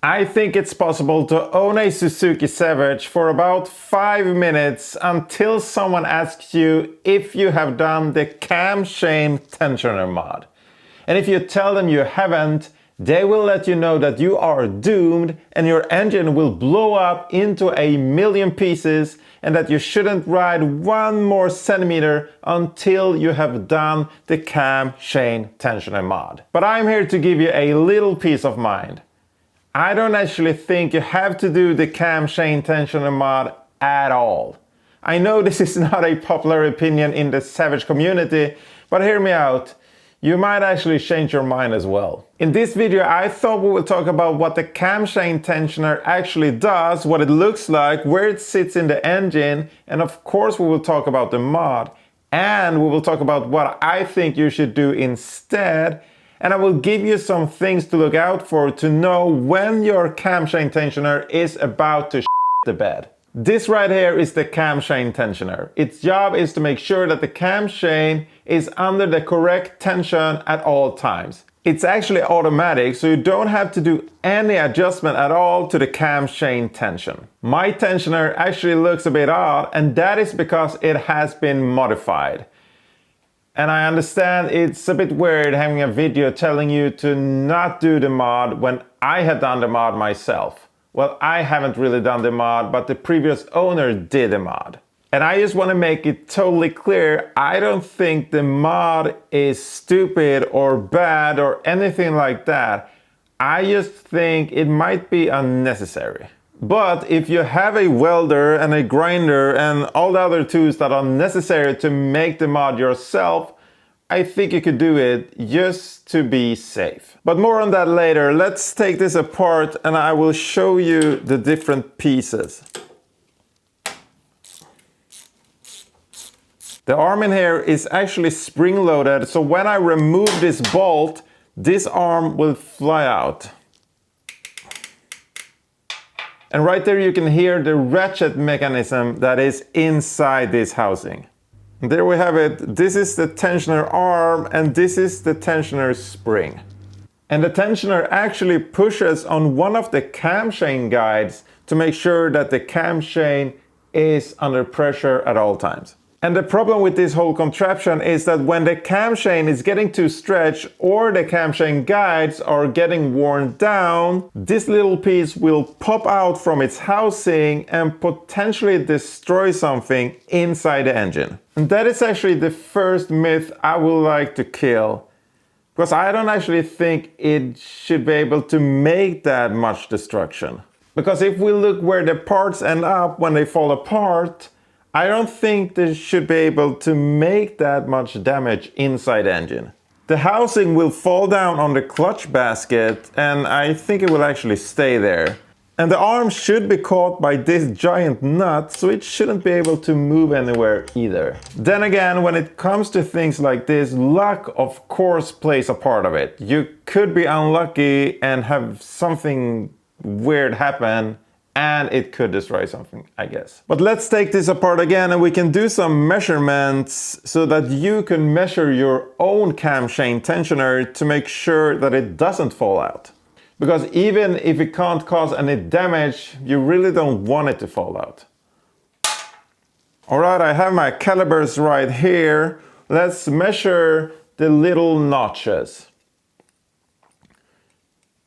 I think it's possible to own a Suzuki Savage for about 5 minutes until someone asks you if you have done the camshaft tensioner mod. And if you tell them you haven't, they will let you know that you are doomed and your engine will blow up into a million pieces and that you shouldn't ride 1 more centimeter until you have done the camshaft tensioner mod. But I'm here to give you a little peace of mind. I don't actually think you have to do the camshaft tensioner mod at all. I know this is not a popular opinion in the Savage community, but hear me out. You might actually change your mind as well. In this video, I thought we would talk about what the camshaft tensioner actually does, what it looks like, where it sits in the engine, and of course we will talk about the mod. And we will talk about what I think you should do instead. And I will give you some things to look out for to know when your camshaft tensioner is about to the bed. This right here is the camshaft tensioner. Its job is to make sure that the camshaft is under the correct tension at all times. It's actually automatic, so you don't have to do any adjustment at all to the camshaft tension. My tensioner actually looks a bit odd, and that is because it has been modified. And I understand it's a bit weird having a video telling you to not do the mod when I had done the mod myself. Well, I haven't really done the mod, but the previous owner did the mod. And I just want to make it totally clear, I don't think the mod is stupid or bad or anything like that. I just think it might be unnecessary. But if you have a welder and a grinder and all the other tools that are necessary to make the mod yourself, I think you could do it just to be safe. But more on that later. Let's take this apart and I will show you the different pieces. The arm in here is actually spring-loaded, so when I remove this bolt, this arm will fly out. And right there you can hear the ratchet mechanism that is inside this housing. And there we have it. This is the tensioner arm and this is the tensioner spring. And the tensioner actually pushes on one of the camshaft guides to make sure that the camshaft is under pressure at all times. And the problem with this whole contraption is that when the camshaft is getting too stretched or the camshaft guides are getting worn down, this little piece will pop out from its housing and potentially destroy something inside the engine. And that is actually the first myth I would like to kill. Because I don't actually think it should be able to make that much destruction. Because if we look where the parts end up when they fall apart, I don't think they should be able to make that much damage inside the engine. The housing will fall down on the clutch basket and I think it will actually stay there. And the arm should be caught by this giant nut, so it shouldn't be able to move anywhere either. Then again, when it comes to things like this, luck of course plays a part of it. You could be unlucky and have something weird happen, and it could destroy something, I guess. But let's take this apart again and we can do some measurements so that you can measure your own camshaft tensioner to make sure that it doesn't fall out. Because even if it can't cause any damage, you really don't want it to fall out. Alright, I have my calipers right here. Let's measure the little notches.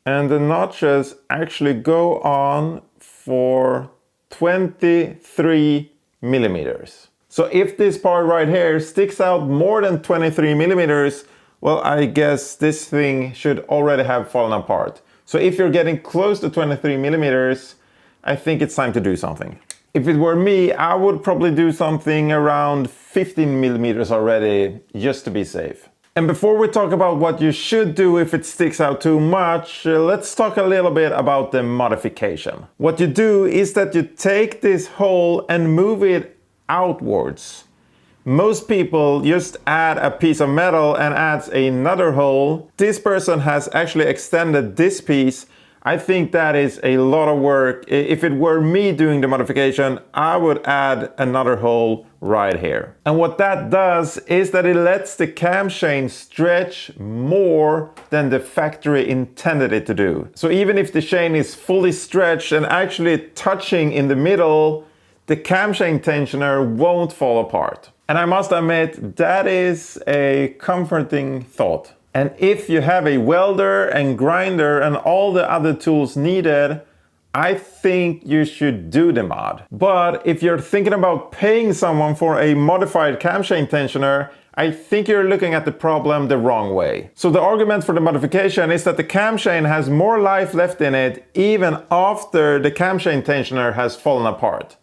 And the notches actually go on for 23 millimeters. So if this part right here sticks out more than 23 millimeters, well, I guess this thing should already have fallen apart. So if you're getting close to 23 millimeters, I think it's time to do something. If it were me, I would probably do something around 15 millimeters already, just to be safe. And before we talk about what you should do if it sticks out too much, let's talk a little bit about the modification. What you do is that you take this hole and move it outwards. Most people just add a piece of metal and adds another hole. This person has actually extended this piece. I think that is a lot of work. If it were me doing the modification, I would add another hole right here. And what that does is that it lets the cam chain stretch more than the factory intended it to do. So even if the chain is fully stretched and actually touching in the middle, the cam chain tensioner won't fall apart. And I must admit, that is a comforting thought. And if you have a welder and grinder and all the other tools needed, I think you should do the mod. But if you're thinking about paying someone for a modified cam chain tensioner, I think you're looking at the problem the wrong way. So the argument for the modification is that the cam chain has more life left in it even after the cam chain tensioner has fallen apart.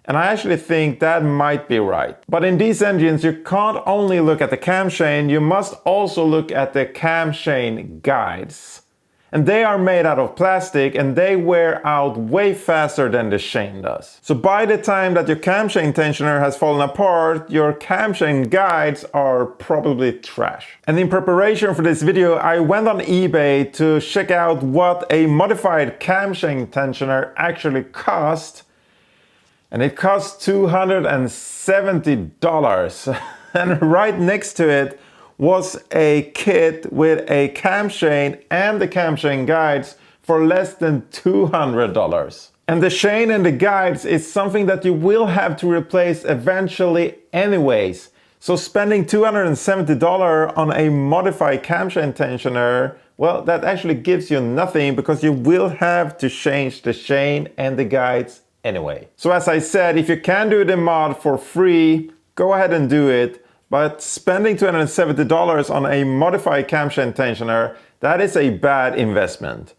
And I actually think that might be right. But in these engines, you can't only look at the cam chain, you must also look at the cam chain guides. And they are made out of plastic and they wear out way faster than the chain does. So by the time that your cam chain tensioner has fallen apart, your cam chain guides are probably trash. And in preparation for this video, I went on eBay to check out what a modified cam chain tensioner actually cost. And it cost $270. And right next to it was a kit with a cam chain and the cam chain guides for less than $200. And the chain and the guides is something that you will have to replace eventually anyways. So spending $270 on a modified cam chain tensioner, well, that actually gives you nothing because you will have to change the chain and the guides anyway. So as I said, if you can do the mod for free, go ahead and do it. But spending $270 on a modified cam chain tensioner, that is a bad investment.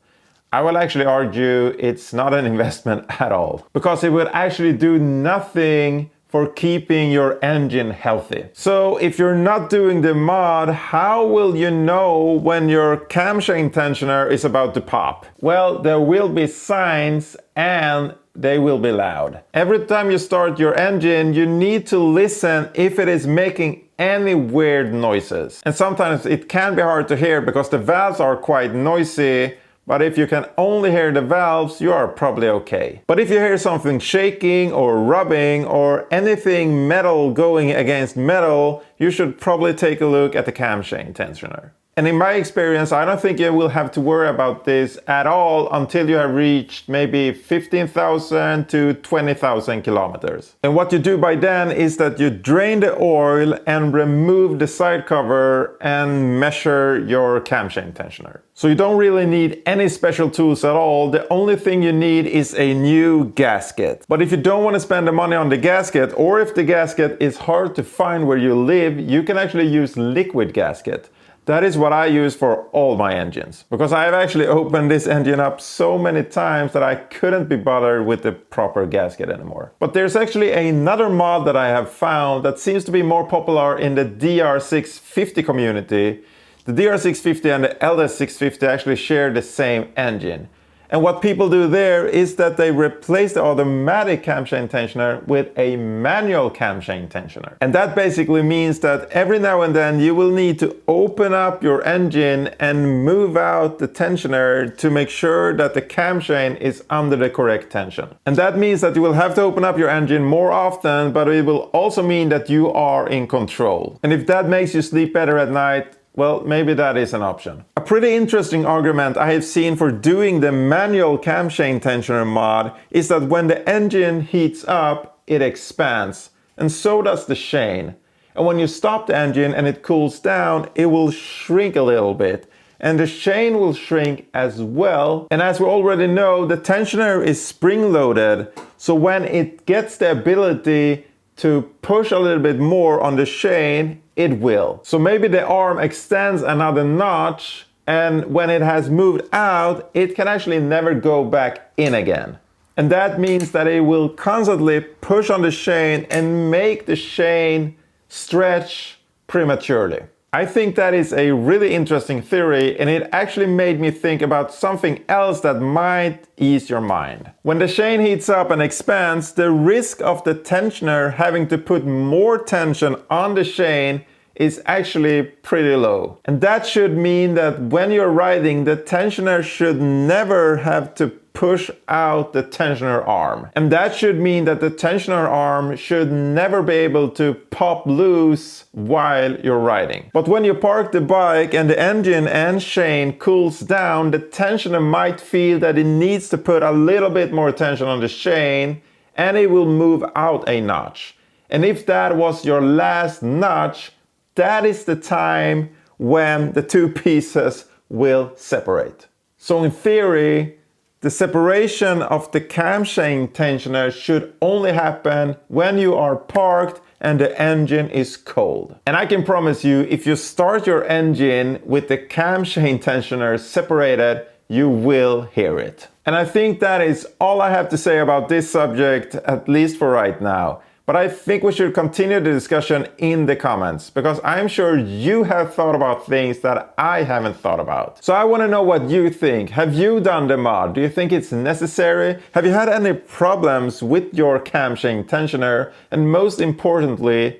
I will actually argue it's not an investment at all, because it would actually do nothing for keeping your engine healthy. So if you're not doing the mod, how will you know when your cam chain tensioner is about to pop? Well, there will be signs and they will be loud. Every time you start your engine, you need to listen if it is making any weird noises. And sometimes it can be hard to hear because the valves are quite noisy, but if you can only hear the valves, you are probably okay. But if you hear something shaking or rubbing or anything metal going against metal, you should probably take a look at the cam chain tensioner. And in my experience, I don't think you will have to worry about this at all until you have reached maybe 15,000 to 20,000 kilometers. And what you do by then is that you drain the oil and remove the side cover and measure your cam chain tensioner. So you don't really need any special tools at all. The only thing you need is a new gasket. But if you don't want to spend the money on the gasket, or if the gasket is hard to find where you live, you can actually use liquid gasket. That is what I use for all my engines, because I have actually opened this engine up so many times that I couldn't be bothered with the proper gasket anymore. But there's actually another mod that I have found that seems to be more popular in the DR650 community. The DR650 and the LS650 actually share the same engine. And what people do there is that they replace the automatic cam chain tensioner with a manual cam chain tensioner. And that basically means that every now and then you will need to open up your engine and move out the tensioner to make sure that the cam chain is under the correct tension. And that means that you will have to open up your engine more often, but it will also mean that you are in control. And if that makes you sleep better at night, well, maybe that is an option. A pretty interesting argument I have seen for doing the manual cam chain tensioner mod is that when the engine heats up, it expands, and so does the chain. And when you stop the engine and it cools down, it will shrink a little bit, and the chain will shrink as well. And as we already know, the tensioner is spring-loaded, so when it gets the ability to push a little bit more on the chain, it will. So maybe the arm extends another notch, and when it has moved out, it can actually never go back in again. And that means that it will constantly push on the chain and make the chain stretch prematurely. I think that is a really interesting theory, and it actually made me think about something else that might ease your mind. When the chain heats up and expands, the risk of the tensioner having to put more tension on the chain is actually pretty low. And that should mean that when you're riding, the tensioner should never have to push out the tensioner arm. And that should mean that the tensioner arm should never be able to pop loose while you're riding. But when you park the bike and the engine and chain cools down, the tensioner might feel that it needs to put a little bit more tension on the chain, and it will move out a notch. And if that was your last notch, that is the time when the two pieces will separate. So in theory, the separation of the camshaft tensioner should only happen when you are parked and the engine is cold. And I can promise you, if you start your engine with the camshaft tensioner separated, you will hear it. And I think that is all I have to say about this subject, at least for right now. But I think we should continue the discussion in the comments, because I'm sure you have thought about things that I haven't thought about. So I want to know what you think. Have you done the mod? Do you think it's necessary? Have you had any problems with your camshaft tensioner? And most importantly,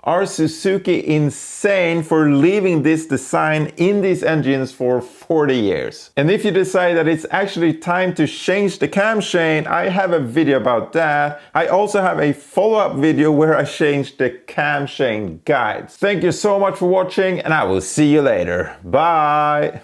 are Suzuki insane for leaving this design in these engines for 40 years? And if you decide that it's actually time to change the camshaft, I have a video about that. I also have a follow-up video where I changed the camshaft guides. Thank you so much for watching, and I will see you later. Bye!